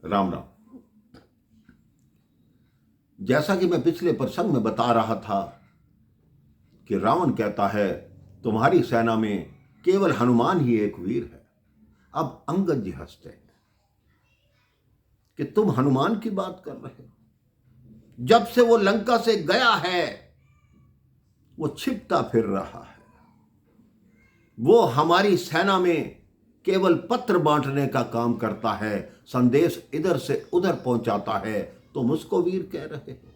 राम राम। जैसा कि मैं पिछले प्रसंग में बता रहा था कि रावण कहता है तुम्हारी सेना में केवल हनुमान ही एक वीर है। अब अंगद जी हंसते हैं कि तुम हनुमान की बात कर रहे हो, जब से वो लंका से गया है वो छिपता फिर रहा है। वो हमारी सेना में केवल पत्र बांटने का काम करता है, संदेश इधर से उधर पहुंचाता है। तुम उसको वीर कह रहे हो।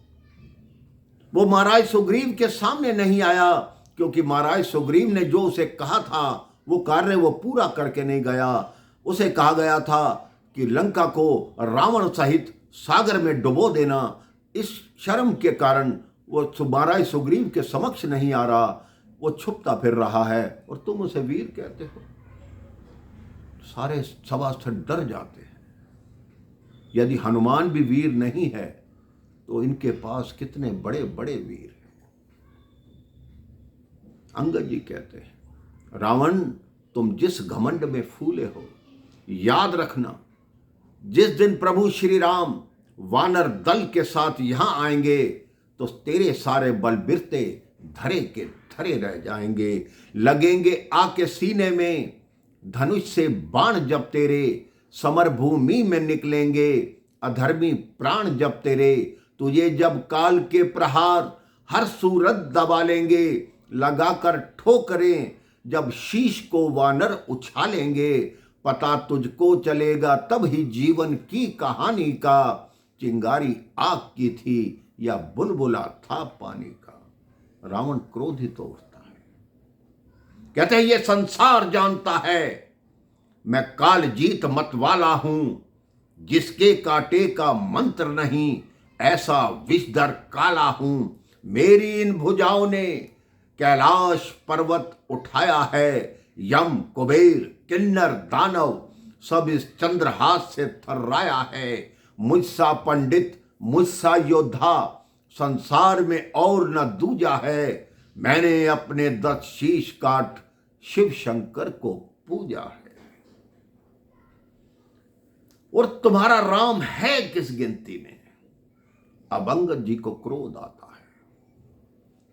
वो महाराज सुग्रीव के सामने नहीं आया क्योंकि महाराज सुग्रीव ने जो उसे कहा था वो कार्य वो पूरा करके नहीं गया। उसे कहा गया था कि लंका को रावण सहित सागर में डुबो देना। इस शर्म के कारण वो महाराज सुग्रीव के समक्ष नहीं आ रहा, वो छुपता फिर रहा है और तुम उसे वीर कहते हो। सारे सभासद डर जाते हैं। यदि हनुमान भी वीर नहीं है तो इनके पास कितने बड़े बड़े वीर हैं। अंगद जी कहते हैं रावण तुम जिस घमंड में फूले हो, याद रखना जिस दिन प्रभु श्री राम वानर दल के साथ यहां आएंगे तो तेरे सारे बलबीरते धरे के धरे रह जाएंगे। लगेंगे आके सीने में धनुष से बाण जब तेरे, समर भूमि में निकलेंगे अधर्मी प्राण जब तेरे। तुझे जब काल के प्रहार हर सूरत दबा लेंगे, लगाकर ठोकरें जब शीश को वानर उछालेंगे। पता तुझको चलेगा तब ही जीवन की कहानी का, चिंगारी आग की थी या बुलबुला था पानी का। रावण क्रोधित उठता है, कहते हैं ये संसार जानता है मैं काल जीत मत वाला हूं। जिसके काटे का मंत्र नहीं ऐसा विषधर काला हूं। मेरी इन भुजाओं ने कैलाश पर्वत उठाया है। यम कुबेर किन्नर दानव सब इस चंद्रहास से थर्राया है। मुझसा पंडित मुझसा योद्धा संसार में और न दूजा है। मैंने अपने 10 शीश काट शिव शंकर को पूजा है। और तुम्हारा राम है किस गिनती में। अब अंगद जी को क्रोध आता है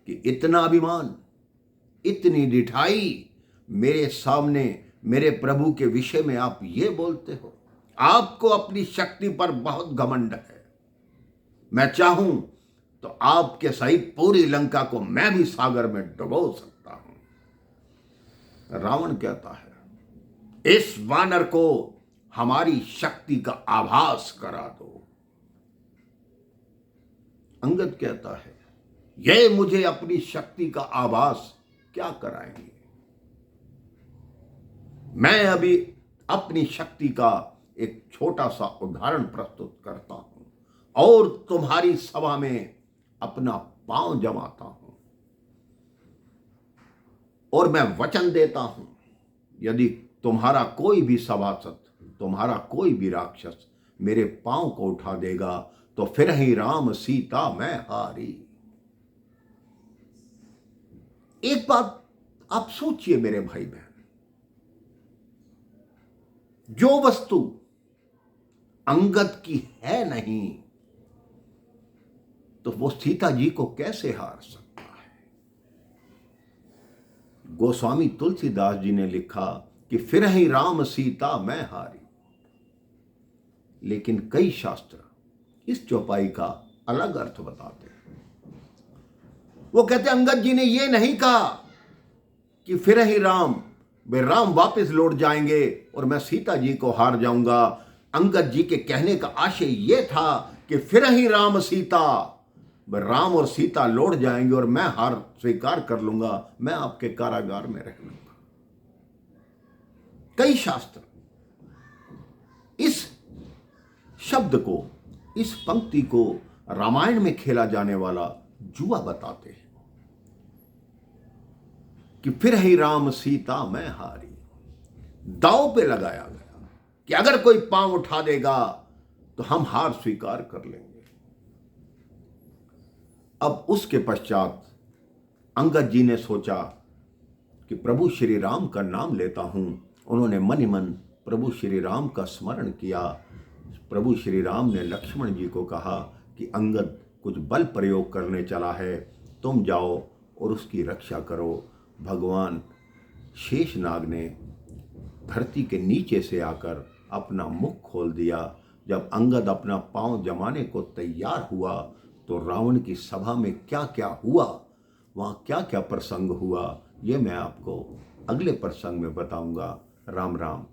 कि इतना अभिमान, इतनी डिठाई मेरे सामने मेरे प्रभु के विषय में आप ये बोलते हो। आपको अपनी शक्ति पर बहुत घमंड है। मैं चाहूं तो आपके सहित पूरी लंका को मैं भी सागर में डुबो सकता हूं। रावण कहता है इस वानर को हमारी शक्ति का आभास करा दो। अंगद कहता है ये मुझे अपनी शक्ति का आभास क्या कराएंगे। मैं अभी अपनी शक्ति का एक छोटा सा उदाहरण प्रस्तुत करता हूं और तुम्हारी सभा में अपना पांव जमाता हूं और मैं वचन देता हूं यदि तुम्हारा कोई भी सभासद, तुम्हारा कोई भी राक्षस मेरे पांव को उठा देगा तो फिर ही राम सीता मैं हारी। एक बात आप सोचिए मेरे भाई बहन, जो वस्तु अंगद की है नहीं तो वो सीता जी को कैसे हार सकता है। गोस्वामी तुलसीदास जी ने लिखा कि फिर ही राम सीता मैं हारी। लेकिन कई शास्त्र इस चौपाई का अलग अर्थ बताते हैं। वो कहते अंगद जी ने ये नहीं कहा कि फिर ही राम वापस लौट जाएंगे और मैं सीता जी को हार जाऊंगा। अंगद जी के कहने का आशय यह था कि फिर ही राम और सीता लौट जाएंगे और मैं हार स्वीकार कर लूंगा, मैं आपके कारागार में रह लूंगा। कई शास्त्र इस शब्द को, इस पंक्ति को रामायण में खेला जाने वाला जुआ बताते हैं कि फिर ही राम सीता मैं हारी। दांव पे लगाया गया कि अगर कोई पांव उठा देगा तो हम हार स्वीकार कर लेंगे। अब उसके पश्चात अंगद जी ने सोचा कि प्रभु श्री राम का नाम लेता हूं। उन्होंने मन ही मन प्रभु श्री राम का स्मरण किया प्रभु श्री राम ने लक्ष्मण जी को कहा कि अंगद कुछ बल प्रयोग करने चला है, तुम जाओ और उसकी रक्षा करो। भगवान शेषनाग ने धरती के नीचे से आकर अपना मुख खोल दिया। जब अंगद अपना पांव जमाने को तैयार हुआ तो रावण की सभा में क्या क्या हुआ, वहाँ क्या क्या प्रसंग हुआ, ये मैं आपको अगले प्रसंग में बताऊंगा। राम राम।